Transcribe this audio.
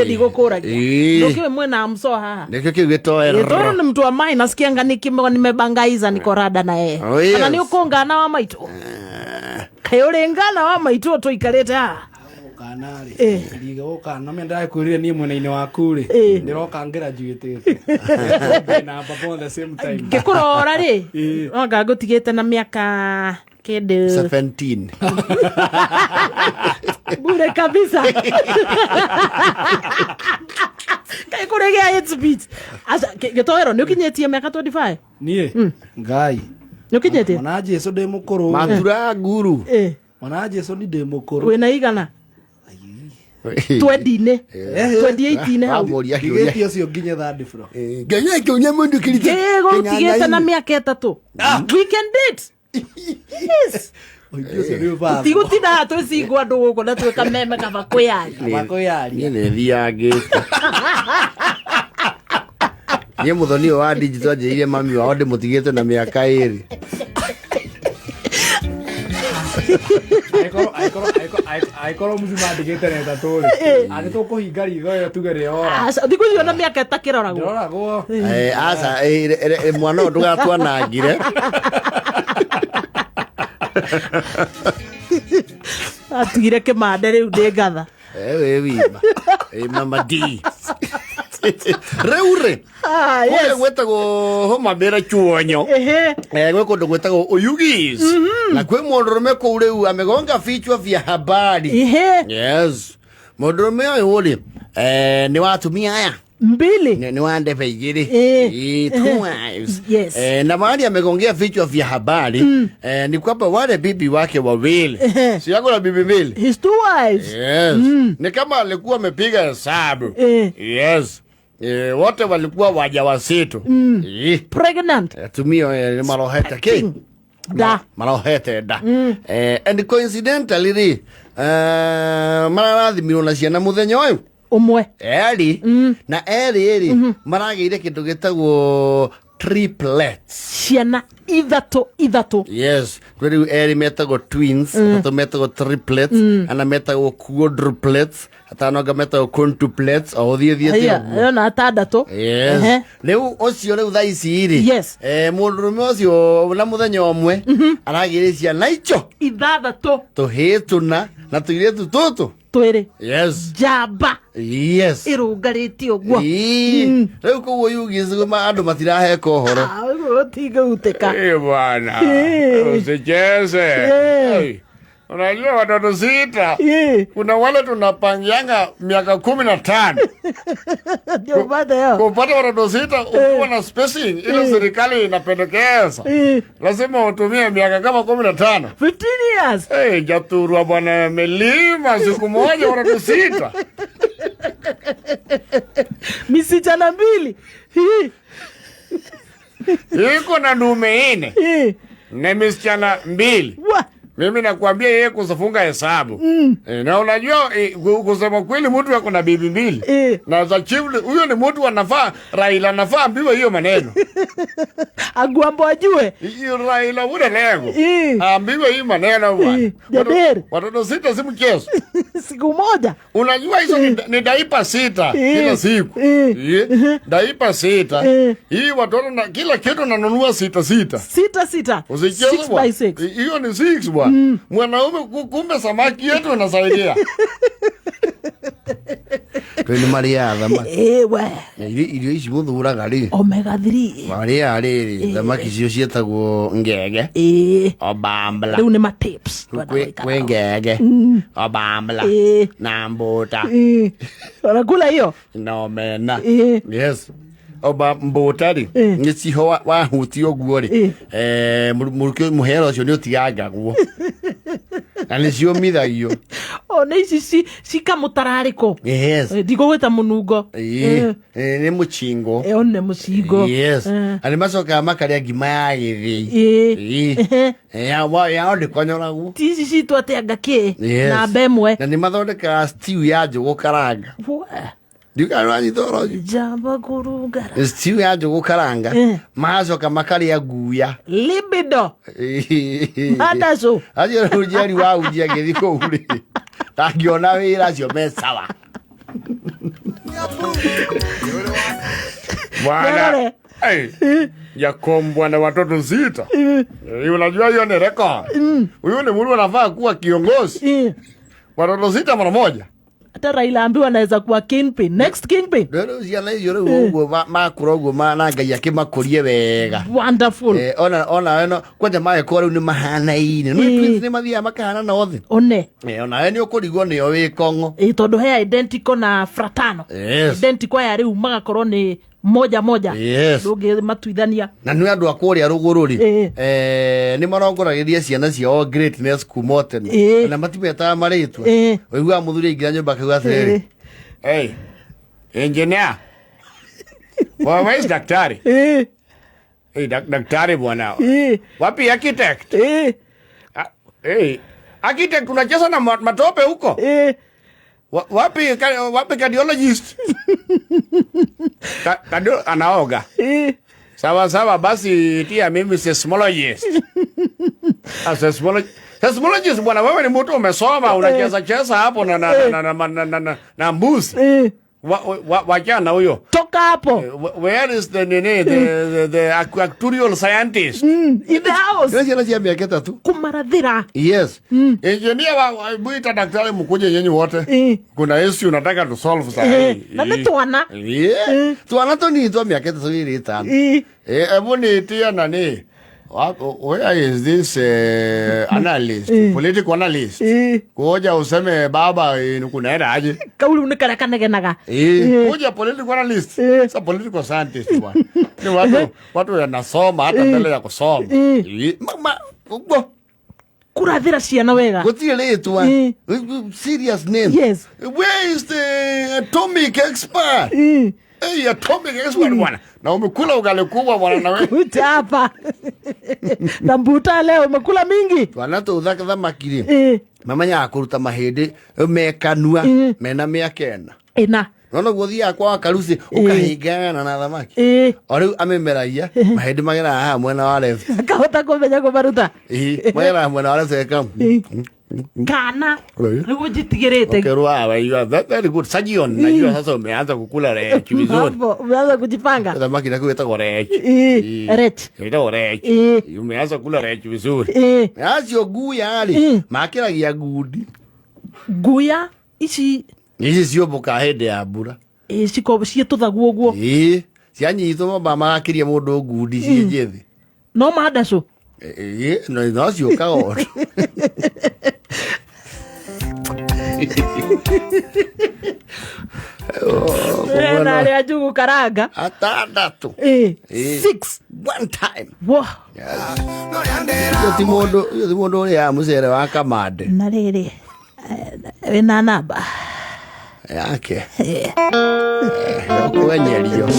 nie ndigukuragia ndokiwe mwena amso haha nikio kiu gitoero toro ni mtu wa mai nasikia ngani kimego nimebangaiza nikorada na yeye kana ni ukungana wa maitu kayolengana wa maitu tuikarete haha kanari ndiga ukana menda kwirire nie mwena-ini waku ri ndiroka graduate na babo the same time ngikurora ri onga ngutigite na miaka kede 17 bure kabisa kai kuregea it's beat asa gitoero ni ukinyetie miaka 25 nie ngai ni ukinyetie mwana Jesu ndi mukuru mathura guru mwana Jesu ndi mukuru wina igana 2018 hau igeti cio nginya 30 bro ngenya kyonya mundu kirite gutigite na miaka 3 we can date yes tigutinda twicingwa andu guku na twika meme kaba kwiyari ni thiangite nie muthoni wa digital njeire mami wao ndimutigite na miaka 2 aikoro muzima ndigite na 3 ani tukuhinga ritho yo tugere ora asa ndikuyo na miaka takiroragwo asa mwana ndugatwanangire atugire kimande riu ndi ngatha we wima mama D reure yes gwetago homa bera chuonyo gwe kundu gwetago uyugis na kwe mundurume ku riu amegonga vichwa vya habari yes mundurume uyu ni watumia aya mbili ni wande veigiri twice yes na mahali amegongea vichwa vya habari ni kwamba wale bibi wake wawili si yako na bibi mbili his two wives yes ni kama alikuwa amepiga hesabu yes wote walikuwa wajawazito pregnant Atumia ni maroheta ke maroheta da and coincidentally marathimiro na ciana muthenya uyu ũmwe eerĩ na eerĩ marageire kindu gitagwo triplets ciana ithatu yes riu eerĩ metagwo twins atatu metagwo triplets ana metagwo quadruplets atano metagwo quintuplets o thiethiete yo na atandatu yes riu ucio riu thaa ici ri yes mundurume ucio na muthenya umwe arageire ciana icio ithathatu tuhituna na tuiretu tutu twiri yes jamba yes irungaritio guo riu koguo yugizuma andu matiraheka uhoro utiguteka bwana usicheze unajua watoto sita kuna wale tunapangianga miaka 15 ndio baada yao kupata watoto sita ukiwa na spacing ile serikali inapendekeza lazima utumie miaka kama 15 years jaturwa bwana melima siku moja watoto sita misichana mbili iko na ndume 4 na misichana 2 mimi nakwambia yeye kusafunga hesabu na unajua kusema kweli mtu yako na bibi 2 na za chief huyo ni mtu anafaa Raila anafaa ambiwe hiyo maneno agwambo ajue hiyo Raila ule lego ambiwe hiyo maneno bwana watoto sita si mchezo siku moja unajua hizo ni daipa sita kila siku daipa sita hii watoto na kila kitu nanunua sita usicheze bwana hiyo ni 6 bwana mwanaume kumbe samaki yetu inasaidia kwani Maria thama we irio ici muthuraga ri omega 3 Maria ri thamaki cio cietagwo ngege obambla riu ni ma tips kwe ngege obambla na mbuta wanakula hiyo no mena yes oba mbotari niciho wahuti oguo ri muruke muhero ucio ni utianga guo ani cio mithagio ona ici cikamutarariko yes ndigugwita munungo ni muchingo one mucingo yes ani macoka makaria ngima ya githi ya ndikonyora guo tici citu atenga ki na bemwe na ni mathondeka stew ya njugu karanga Diga rani toro jamba kurugara stew ya njugu karanga macoka makaria nguya libido madazo acio rujeri wa ujia ngithi ko uri angiona wira cio mesawa Bwana. Ya kombwa na watoto sita. Unajua hiyo ni record. Huyu ni mtu anafaa kuwa kiongozi. Watoto sita mara moja. Hata Raila ambiwa anaweza kuwa kingpin. Next kingpin. Ndio ciana icio rĩu ũguo makũra ũguo na Ngai akĩmakũrie wega. Wonderful. Ona eno kwanja magĩkorwo rĩu nĩ mahanaine. Nĩ mathiaga makahana othe. One. Ona we nĩ ũkũrigwo nĩo wĩ Kongo. Tondũ he identical na fratano. Identical ya rĩu magakorwo nĩ moja ndũngĩ matuithania. Na nĩ andũ a kũrĩa rũgũrũ rĩ nĩ marongoragĩria ciana ciao greatness kuma tene na matibetaga marĩtwa ũiguaga mũthuri aingĩra nyũmba akauga atĩrĩrĩ hey engineer where's daktari hey daktari bwana wapi architect hey architect unacheza na matope huko wapi cardiologist anaoga sawa basi tia mimi seismologist seismologist bwana wewe ni mtu umesoma unacheza hapo na mbuzi wachana huyo toka hapo where is the actuarial scientist in the house ndio ndio miaka 3 kumaradhira yes engineer muita daktari mkuje nyenye wote kuna issue unataka to solve sasa na nitwana twana tonitwa miaka 3 hebu nitia nani where is this analyst political analyst kuja useme baba kunaenda aje kauli unakarakanaganaga kuja political analyst sa political scientist bwana ni watu wanasoma hata mbele ya kusoma mama kurathira ciana wega gutire ritwa serious name yes where is the atomic expert hey atomic expert bwana na umekula ugali kubwa bwana na wewe utapa na mbuta leo umekula mingi bwana tu thaka makiri mamanya akuruta mahindi mekanua mena miakena ina nono guthia kwa karusi ukahingana na thamaki ori amemeraia mahindi magera ha mwena wa left akahota kumenya kubaruta magera mwena wa left eka kana nigo jitigirite kerwa wa very good sajion najua sasa umeanza kukula rechi vizuri umeanza kujipanga thamaki na kuita rechi rechi ita rechi umeanza kula rechi vizuri acio guya ali makiragia gudi guya ici cioboka hĩndĩ ya mbura ciko ciĩtũthaguo ũguo cianyitwo magakiria mũndũ ngundi ciĩ njĩthĩ no mandaco no ciũkaga ũndũ na arĩa njugu karanga 6 one time yo ti mũndũ ũrĩa mũcere wa kamande na rĩrĩ wĩna namba yake. Yo kuenyerio.